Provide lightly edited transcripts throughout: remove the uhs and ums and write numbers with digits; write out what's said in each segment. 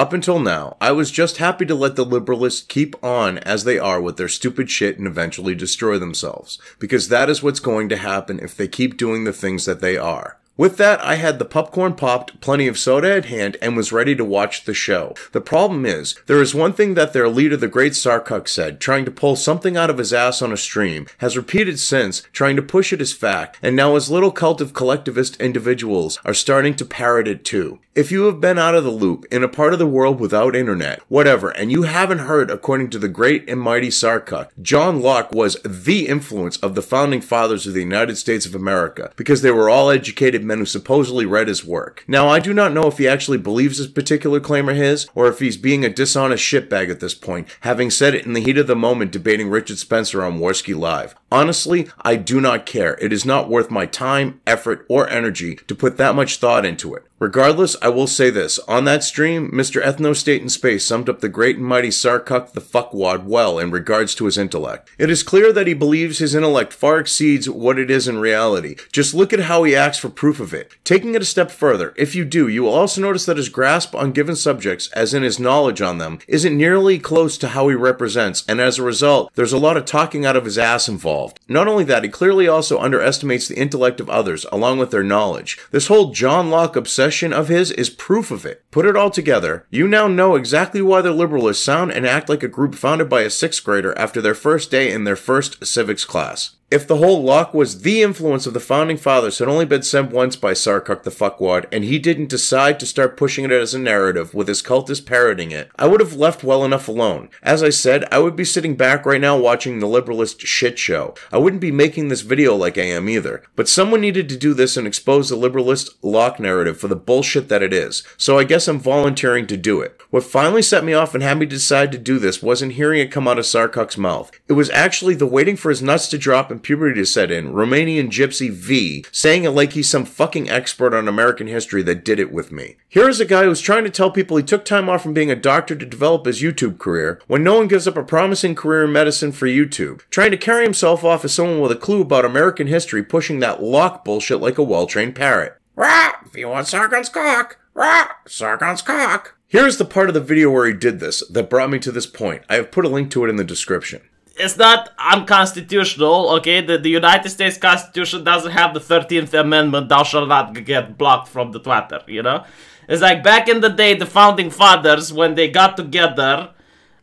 Up until now, I was just happy to let the Liberalists keep on as they are with their stupid shit and eventually destroy themselves, because that is what's going to happen if they keep doing the things that they are. With that, I had the popcorn popped, plenty of soda at hand, and was ready to watch the show. The problem is, there is one thing that their leader, the great Sargon said, trying to pull something out of his ass on a stream, has repeated since, trying to push it as fact, and now his little cult of collectivist individuals are starting to parrot it too. If you have been out of the loop, in a part of the world without internet, whatever, and you haven't heard, according to the great and mighty Sargon, John Locke was the influence of the Founding Fathers of the United States of America, because they were all educated men who supposedly read his work. Now, I do not know if he actually believes this particular claim of his, or if he's being a dishonest shitbag at this point, having said it in the heat of the moment debating Richard Spencer on Warski Live. Honestly, I do not care. It is not worth my time, effort, or energy to put that much thought into it. Regardless, I will say this. On that stream, Mr. Ethno-State in Space summed up the great and mighty Sargon the fuckwad well in regards to his intellect. It is clear that he believes his intellect far exceeds what it is in reality. Just look at how he acts for proof of it. Taking it a step further, if you do, you will also notice that his grasp on given subjects, as in his knowledge on them, isn't nearly close to how he represents, and as a result, there's a lot of talking out of his ass involved. Not only that, he clearly also underestimates the intellect of others, along with their knowledge. This whole John Locke obsession of his is proof of it. Put it all together, you now know exactly why the Liberalists sound and act like a group founded by a 6th grader after their first day in their first civics class. If the whole Locke was the influence of the Founding Fathers had only been said once by Sargon the fuckwad, and he didn't decide to start pushing it as a narrative with his cultists parroting it, I would have left well enough alone. As I said, I would be sitting back right now watching the Liberalist shit show. I wouldn't be making this video like I am either. But someone needed to do this and expose the Liberalist Locke narrative for the bullshit that it is, so I guess I'm volunteering to do it. What finally set me off and had me decide to do this wasn't hearing it come out of Sargon's mouth. It was actually the waiting for his nuts to drop and puberty to set in, Romanian Gypsy V, saying it like he's some fucking expert on American history that did it with me. Here is a guy who's trying to tell people he took time off from being a doctor to develop his YouTube career, when no one gives up a promising career in medicine for YouTube, trying to carry himself off as someone with a clue about American history pushing that Locke bullshit like a well-trained parrot. Rah! If you want Sargon's cock! Rah! Sargon's cock! Here is the part of the video where he did this that brought me to this point. I have put a link to it in the description. It's not unconstitutional, okay? The United States Constitution doesn't have the 13th Amendment, thou shalt not get blocked from the Twitter, you know? It's like back in the day, the Founding Fathers, when they got together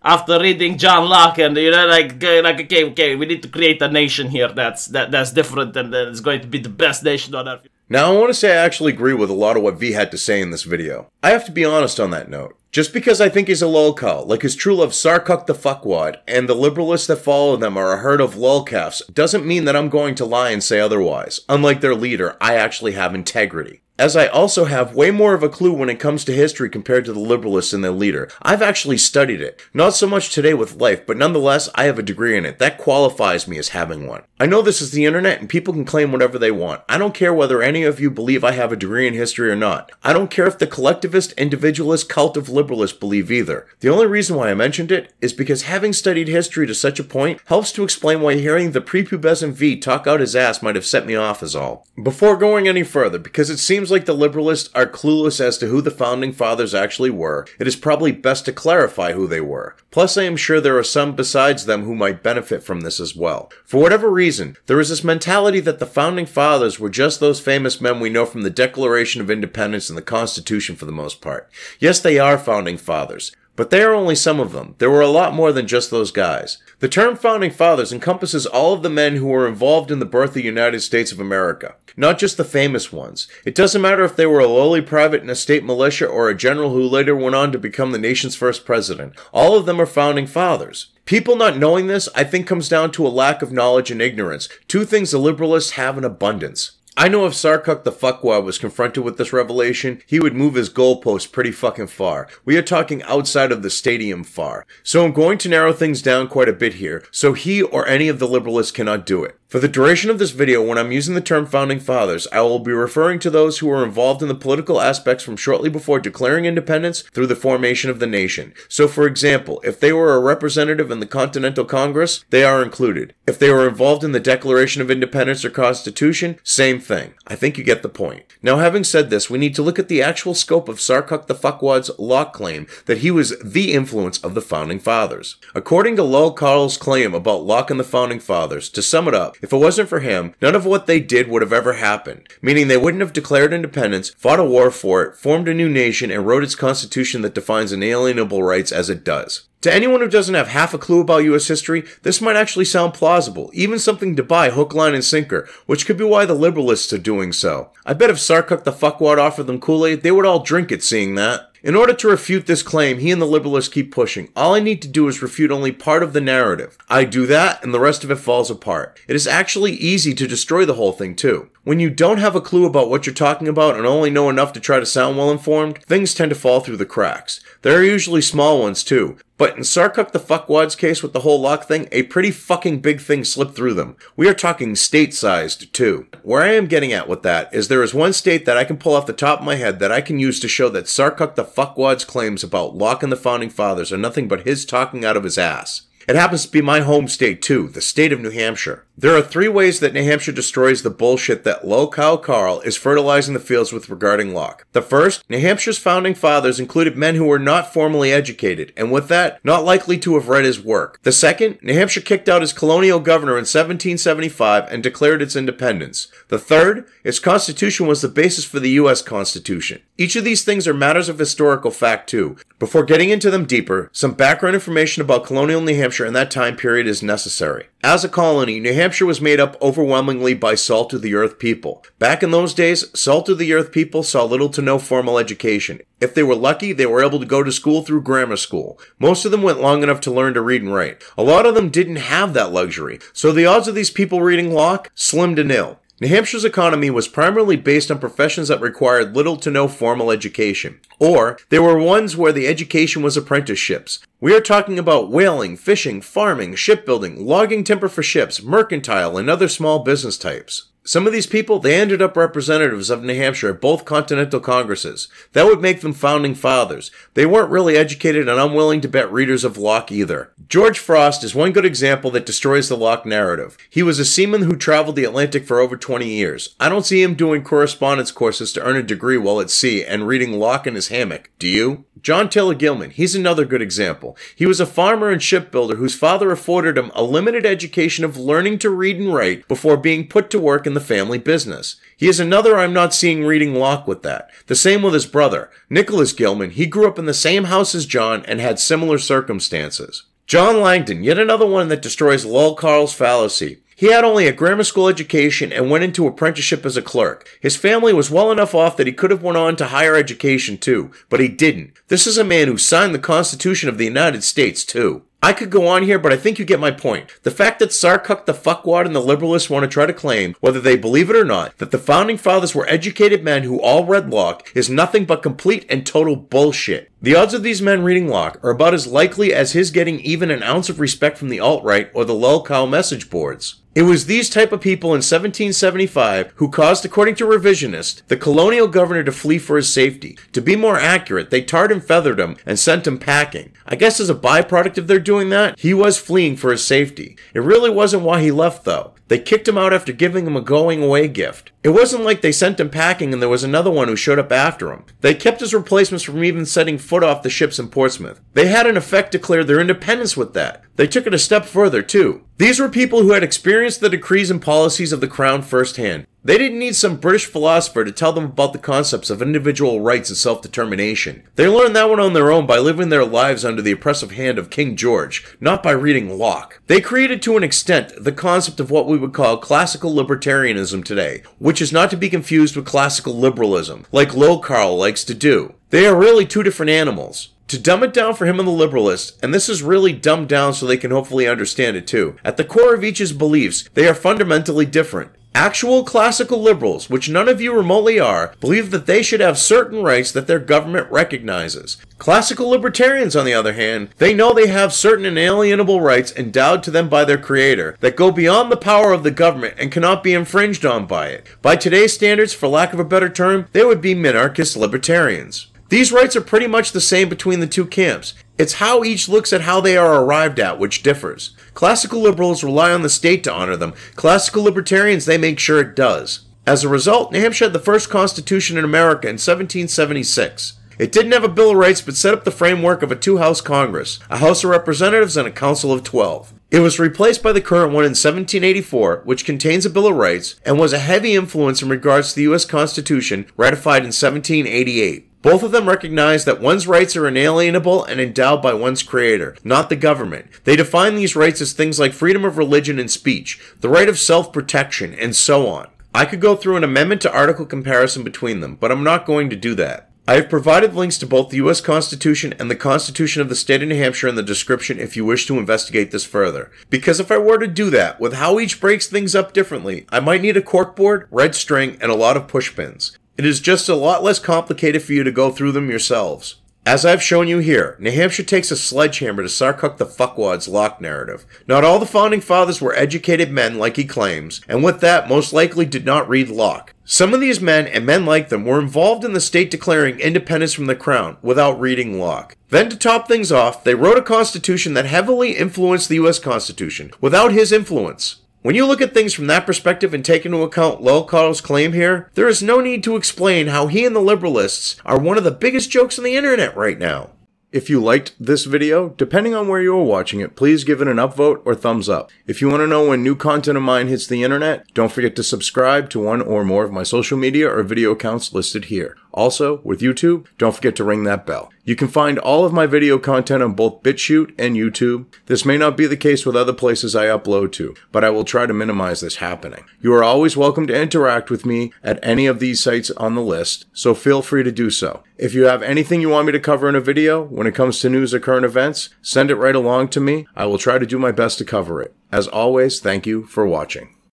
after reading John Locke, and you know, like okay, we need to create a nation here that's different, and it's going to be the best nation on earth. Now, I want to say I actually agree with a lot of what V had to say in this video. I have to be honest on that note. Just because I think he's a lolcow, like his true love Sargon the fuckwad, and the Liberalists that follow them are a herd of lolcalfs, doesn't mean that I'm going to lie and say otherwise. Unlike their leader, I actually have integrity. As I also have way more of a clue when it comes to history compared to the Liberalists and their leader. I've actually studied it. Not so much today with life, but nonetheless, I have a degree in it. That qualifies me as having one. I know this is the internet and people can claim whatever they want. I don't care whether any of you believe I have a degree in history or not. I don't care if the collectivist, individualist, cult of Liberalists believe either. The only reason why I mentioned it is because having studied history to such a point helps to explain why hearing the prepubescent V talk out his ass might have set me off is all. Before going any further, because it seems like the Liberalists are clueless as to who the Founding Fathers actually were, it is probably best to clarify who they were. Plus, I am sure there are some besides them who might benefit from this as well. For whatever reason, there is this mentality that the Founding Fathers were just those famous men we know from the Declaration of Independence and the Constitution for the most part. Yes, they are Founding Fathers. But they are only some of them. There were a lot more than just those guys. The term Founding Fathers encompasses all of the men who were involved in the birth of the United States of America. Not just the famous ones. It doesn't matter if they were a lowly private in a state militia or a general who later went on to become the nation's first president. All of them are Founding Fathers. People not knowing this, I think, comes down to a lack of knowledge and ignorance. Two things the Liberalists have in abundance. I know if Sargon the fuckwad was confronted with this revelation, he would move his goalposts pretty fucking far. We are talking outside of the stadium far. So I'm going to narrow things down quite a bit here, so he or any of the Liberalists cannot do it. For the duration of this video, when I'm using the term Founding Fathers, I will be referring to those who were involved in the political aspects from shortly before declaring independence through the formation of the nation. So for example, if they were a representative in the Continental Congress, they are included. If they were involved in the Declaration of Independence or Constitution, same thing. I think you get the point. Now having said this, we need to look at the actual scope of Sargon the Fuckwad's Locke claim that he was the influence of the Founding Fathers. According to Locke's claim about Locke and the Founding Fathers, to sum it up, if it wasn't for him, none of what they did would have ever happened, meaning they wouldn't have declared independence, fought a war for it, formed a new nation, and wrote its constitution that defines inalienable rights as it does. To anyone who doesn't have half a clue about U.S. history, this might actually sound plausible, even something to buy hook, line, and sinker, which could be why the Liberalists are doing so. I bet if Sargon the Fuckwad offered them Kool-Aid, they would all drink it seeing that. In order to refute this claim, he and the Liberalists keep pushing. All I need to do is refute only part of the narrative. I do that, and the rest of it falls apart. It is actually easy to destroy the whole thing, too. When you don't have a clue about what you're talking about and only know enough to try to sound well-informed, things tend to fall through the cracks. There are usually small ones, too. But in Sargon the Fuckwad's case with the whole Locke thing, a pretty fucking big thing slipped through them. We are talking state-sized, too. Where I am getting at with that is there is one state that I can pull off the top of my head that I can use to show that Sargon the Fuckwad's claims about Locke and the Founding Fathers are nothing but his talking out of his ass. It happens to be my home state, too, the state of New Hampshire. There are 3 ways that New Hampshire destroys the bullshit that Locke Carl is fertilizing the fields with regarding Locke. The first, New Hampshire's founding fathers included men who were not formally educated, and with that, not likely to have read his work. The second, New Hampshire kicked out his colonial governor in 1775 and declared its independence. The third, its constitution was the basis for the U.S. Constitution. Each of these things are matters of historical fact, too. Before getting into them deeper, some background information about colonial New Hampshire in that time period is necessary. As a colony, New Hampshire was made up overwhelmingly by salt-of-the-earth people. Back in those days, salt-of-the-earth people saw little to no formal education. If they were lucky, they were able to go to school through grammar school. Most of them went long enough to learn to read and write. A lot of them didn't have that luxury, so the odds of these people reading Locke, slim to nil. New Hampshire's economy was primarily based on professions that required little to no formal education. Or, they were ones where the education was apprenticeships. We are talking about whaling, fishing, farming, shipbuilding, logging timber for ships, mercantile, and other small business types. Some of these people, they ended up representatives of New Hampshire at both Continental Congresses. That would make them founding fathers. They weren't really educated and unwilling to bet readers of Locke either. George Frost is one good example that destroys the Locke narrative. He was a seaman who traveled the Atlantic for over 20 years. I don't see him doing correspondence courses to earn a degree while at sea and reading Locke in his hammock. Do you? John Taylor Gilman, he's another good example. He was a farmer and shipbuilder whose father afforded him a limited education of learning to read and write before being put to work in the family business. He is another I'm not seeing reading Locke with that. The same with his brother, Nicholas Gilman. He grew up in the same house as John and had similar circumstances. John Langdon, yet another one that destroys Locke's fallacy. He had only a grammar school education and went into apprenticeship as a clerk. His family was well enough off that he could have went on to higher education too, but he didn't. This is a man who signed the Constitution of the United States too. I could go on here, but I think you get my point. The fact that Sargon the Fuckwad and the Liberalists want to try to claim, whether they believe it or not, that the Founding Fathers were educated men who all read Locke is nothing but complete and total bullshit. The odds of these men reading Locke are about as likely as his getting even an ounce of respect from the alt-right or the lolcow message boards. It was these type of people in 1775 who caused, according to revisionists, the colonial governor to flee for his safety. To be more accurate, they tarred and feathered him and sent him packing. I guess as a byproduct of their doing that, he was fleeing for his safety. It really wasn't why he left, though. They kicked him out after giving him a going-away gift. It wasn't like they sent him packing and there was another one who showed up after him. They kept his replacements from even setting foot off the ships in Portsmouth. They had in effect declared their independence with that. They took it a step further, too. These were people who had experienced the decrees and policies of the Crown firsthand. They didn't need some British philosopher to tell them about the concepts of individual rights and self-determination. They learned that one on their own by living their lives under the oppressive hand of King George, not by reading Locke. They created to an extent the concept of what we would call classical libertarianism today, which is not to be confused with classical liberalism, like Locke likes to do. They are really two different animals. To dumb it down for him and the Liberalists, and this is really dumbed down so they can hopefully understand it too, at the core of each's beliefs, they are fundamentally different. Actual classical liberals, which none of you remotely are, believe that they should have certain rights that their government recognizes. Classical libertarians, on the other hand, they know they have certain inalienable rights endowed to them by their creator that go beyond the power of the government and cannot be infringed on by it. By today's standards, for lack of a better term, they would be minarchist libertarians. These rights are pretty much the same between the two camps. It's how each looks at how they are arrived at which differs. Classical liberals rely on the state to honor them. Classical libertarians, they make sure it does. As a result, New Hampshire had the first constitution in America in 1776. It didn't have a Bill of Rights, but set up the framework of a two-house Congress, a House of Representatives and a Council of 12. It was replaced by the current one in 1784, which contains a Bill of Rights, and was a heavy influence in regards to the U.S. Constitution, ratified in 1788. Both of them recognize that one's rights are inalienable and endowed by one's creator, not the government. They define these rights as things like freedom of religion and speech, the right of self-protection, and so on. I could go through an amendment to article comparison between them, but I'm not going to do that. I have provided links to both the U.S. Constitution and the Constitution of the State of New Hampshire in the description if you wish to investigate this further. Because if I were to do that, with how each breaks things up differently, I might need a corkboard, red string, and a lot of push pins. It is just a lot less complicated for you to go through them yourselves. As I've shown you here, New Hampshire takes a sledgehammer to Sargon the Fuckwad's Locke narrative. Not all the Founding Fathers were educated men like he claims, and with that most likely did not read Locke. Some of these men, and men like them, were involved in the state declaring independence from the crown without reading Locke. Then to top things off, they wrote a constitution that heavily influenced the U.S. Constitution, without his influence. When you look at things from that perspective and take into account Locke's claim here, there is no need to explain how he and the Liberalists are one of the biggest jokes on the internet right now. If you liked this video, depending on where you are watching it, please give it an upvote or thumbs up. If you want to know when new content of mine hits the internet, don't forget to subscribe to one or more of my social media or video accounts listed here. Also, with YouTube, don't forget to ring that bell. You can find all of my video content on both BitChute and YouTube. This may not be the case with other places I upload to, but I will try to minimize this happening. You are always welcome to interact with me at any of these sites on the list, so feel free to do so. If you have anything you want me to cover in a video, when it comes to news or current events, send it right along to me. I will try to do my best to cover it. As always, thank you for watching.